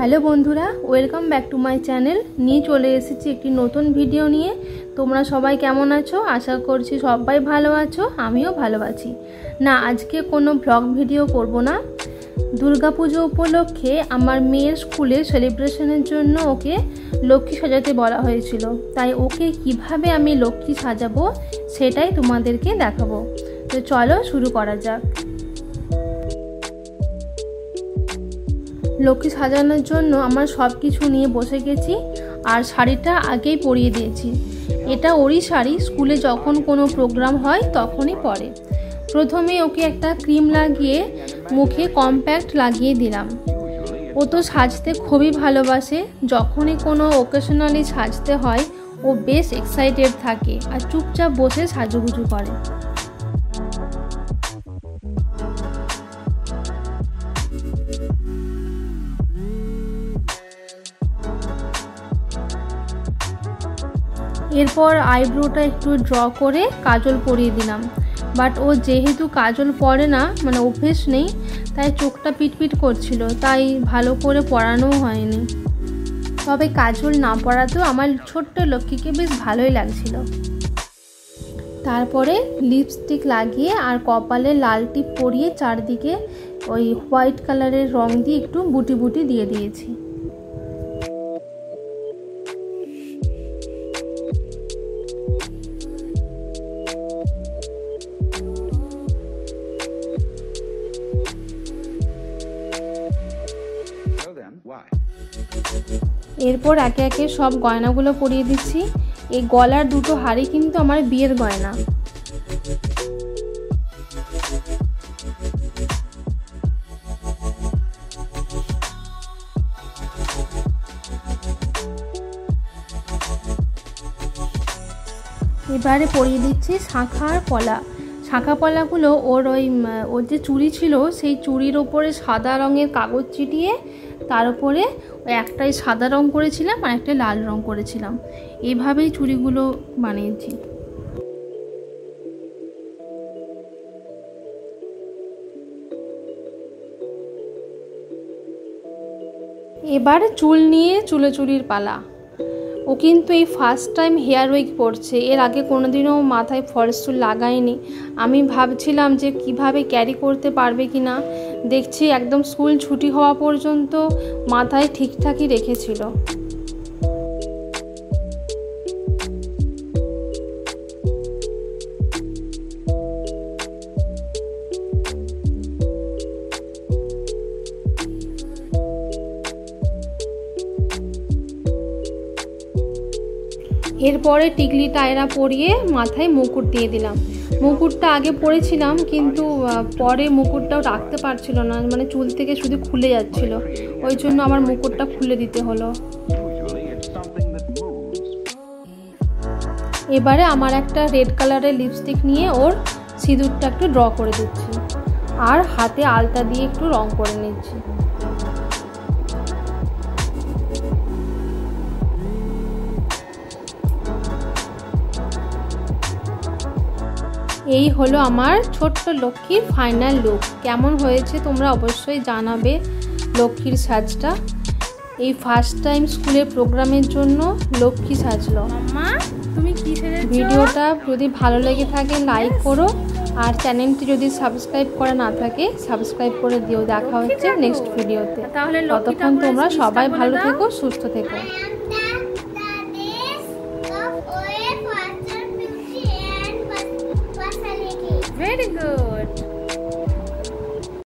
Hello বন্ধুরা, welcome back to my channel. নিয়ে চলে এসেছি একটি নতুন ভিডিও নিয়ে। তোমরা সবাই কেমন আছো? আশা করছি সবাই ভালো আছো, আমিও ভালো আছি। না, আজকে কোনো ব্লগ ভিডিও করব না। দুর্গাপুজো উপলক্ষে আমার মেয়ের স্কুলে সেলিব্রেশনের জন্য ওকে লক্ষ্মী সাজাতে বলা হয়েছিল, তাই ওকে কিভাবে আমি লক্ষ্মী সাজাবো সেটাই তোমাদেরকে দেখাবো। তো চলো শুরু করা যাক। লক্ষ্মী সাজানোর জন্য আমার সব কিছু নিয়ে বসে গেছি, আর শাড়িটা আগেই পরিয়ে দিয়েছি। এটা ওরই শাড়ি, স্কুলে যখন কোনো প্রোগ্রাম হয় তখনই পরে। প্রথমে ওকে একটা ক্রিম লাগিয়ে মুখে কম্প্যাক্ট লাগিয়ে দিলাম। ও তো সাজতে খুবই ভালোবাসে, যখনই কোনো ওকেশনালি সাজতে হয় ও বেশ এক্সাইটেড থাকে আর চুপচাপ বসে সাজুগুজু করে। এরপর আইব্রোটা একটু ড্র করে কাজল পরিয়ে দিলাম, বাট ও যেহেতু কাজল পরে না, মানে অভ্যেস নেই, তাই চোখটা পিটপিট করছিল, তাই ভালো করে পরানোও হয়নি। তবে কাজল না পরাতেও আমার ছোট্ট লক্ষ্মীকে বেশ ভালোই লাগছিল। তারপরে লিপস্টিক লাগিয়ে আর কপালে লাল টিপ পরিয়ে চারদিকে ওই হোয়াইট কালারের রং দিয়ে একটু বুটি বুটি দিয়ে দিয়েছি। এরপর একে একে সব গয়নাগুলো পরিয়ে দিচ্ছি। এই গলার দুটো হাড়ি কিন্তু আমার বিয়ের গয়না। এবারে পরিয়ে দিচ্ছি শাঁখা আর পলা। শাঁখা পলাগুলো ওর যে চুড়ি ছিল সেই চুড়ির ওপরে সাদা রঙের কাগজ চিটিয়ে তার উপরে একটাই সাদা রং করেছিলাম আর একটা লাল রং করেছিলাম। এভাবেই চুড়িগুলো বানিয়েছি। এবার চুল নিয়ে চুলের পালা। ও কিন্তু এই ফার্স্ট টাইম হেয়ার উইগ পরছে, এর আগে কোনোদিনও মাথায় ফলস চুল লাগায়নি। আমি ভাবছিলাম যে কিভাবে ক্যারি করতে পারবে কি না, দেখছি একদম স্কুল ছুটি হওয়া পর্যন্ত মাথায় ঠিকঠাকই রেখেছিল। এরপরে টিকলি টায়রা পরিয়ে মাথায় মুকুট দিয়ে দিলাম। মুকুটটা আগে পরেছিলাম, কিন্তু পরে মুকুটটাও রাখতে পারছিল না, মানে চুল থেকে শুধু খুলে যাচ্ছিল, ওই জন্য আমার মুকুটটা খুলে দিতে হলো। এবারে আমার একটা রেড কালারের লিপস্টিক নিয়ে ওর সিঁদুরটা একটু ড্র করে দিচ্ছি, আর হাতে আলতা দিয়ে একটু রং করে নিচ্ছি। এই হলো আমার ছোট্ট লক্ষ্মীর ফাইনাল লুক। কেমন হয়েছে তোমরা অবশ্যই জানাবে লক্ষ্মীর সাজটা। এই ফার্স্ট টাইম স্কুলের প্রোগ্রামের জন্য লক্ষ্মী সাজলো। মাম্মা, তুমি কি সেজেছো? ভিডিওটা যদি ভালো লেগে থাকে লাইক করো, আর চ্যানেলটি যদি সাবস্ক্রাইব করা না থাকে সাবস্ক্রাইব করে দিও। দেখা হচ্ছে নেক্সট ভিডিওতে। তাহলে ততক্ষণ তোমরা সবাই ভালো থেকো, সুস্থ থেকো। Very good.